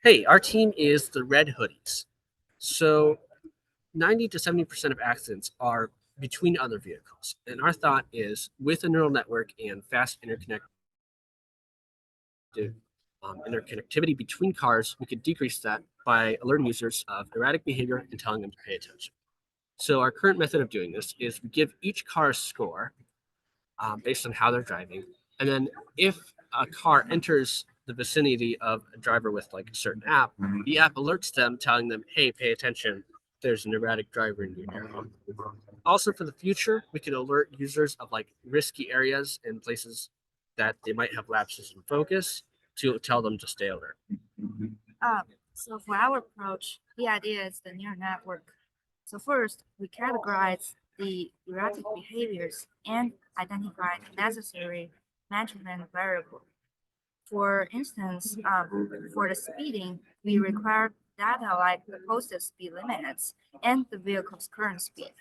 Hey, our team is the Red Hoodies. So 90 to 70% of accidents are between other vehicles. And our thought is with a neural network and fast interconnectivity between cars, we could decrease that by alerting users of erratic behavior and telling them to pay attention. So our current method of doing this is we give each car a score based on how they're driving. And then if a car enters the vicinity of a driver with like a certain app, the app alerts them, telling them, hey, pay attention. There's an erratic driver in your area. Also, for the future, we can alert users of like risky areas and places that they might have lapses in focus to tell them to stay alert. Um, so for our approach, the idea is the neural network. So first, we categorize the erratic behaviors and identify the necessary measurement variable. For instance, for the speeding, we require data like the posted speed limits and the vehicle's current speed.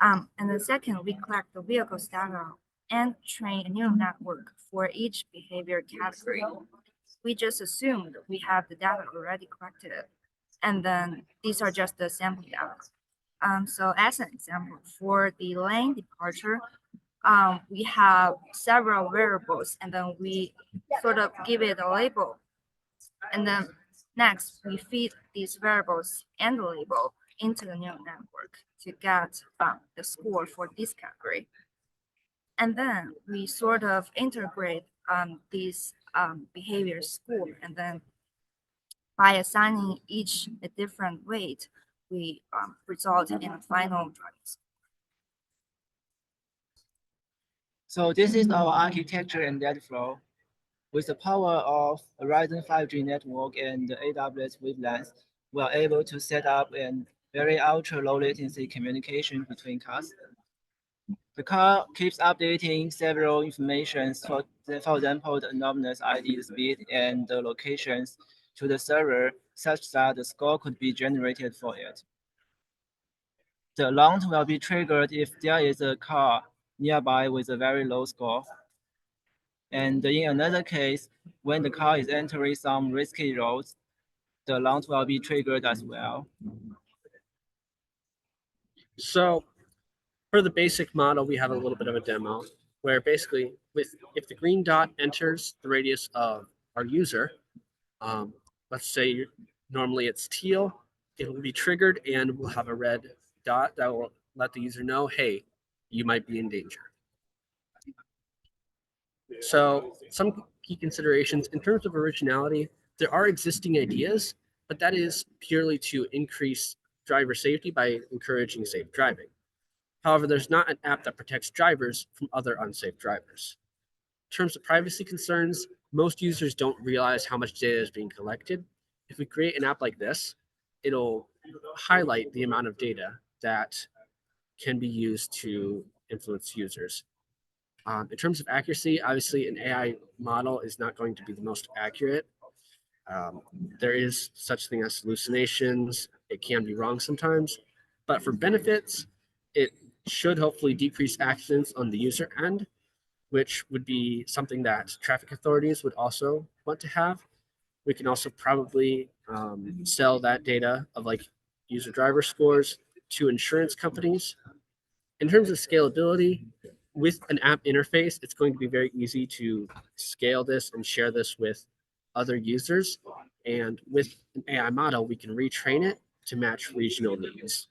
And then second, we collect the vehicle's data and train a neural network for each behavior category. We just assumed we have the data already collected. And then these are just the sample data. So as an example, for the lane departure, we have several variables and then we sort of give it a label. And then next, we feed these variables and the label into the neural network to get the score for this category. And then we sort of integrate these behavior score, and then by assigning each a different weight, we result in a final driving score. So this is our architecture and data flow. With the power of Verizon 5G network and the AWS wavelength, we are able to set up a very ultra low latency communication between cars. The car keeps updating several informations, for example, the anonymous ID, the speed, and the locations to the server, such that the score could be generated for it. The alert will be triggered if there is a car nearby with a very low score. And in another case, when the car is entering some risky roads, the alert will be triggered as well. So for the basic model, we have a little bit of a demo where basically if the green dot enters the radius of our user, um, let's say normally it's teal, it will be triggered and we'll have a red dot that will let the user know, hey, you might be in danger. So some key considerations in terms of originality, there are existing ideas, but that is purely to increase driver safety by encouraging safe driving. However, there's not an app that protects drivers from other unsafe drivers. In terms of privacy concerns, most users don't realize how much data is being collected. If we create an app like this, it'll highlight the amount of data that can be used to influence users. In terms of accuracy, obviously, an AI model is not going to be the most accurate. Um, there is such thing as hallucinations. It can be wrong sometimes, but for benefits, it should hopefully decrease accidents on the user end, which would be something that traffic authorities would also want to have. We can also probably sell that data of like user driver scores to insurance companies. In terms of scalability, with an app interface, it's going to be very easy to scale this and share this with other users. And with an AI model, we can retrain it to match regional needs.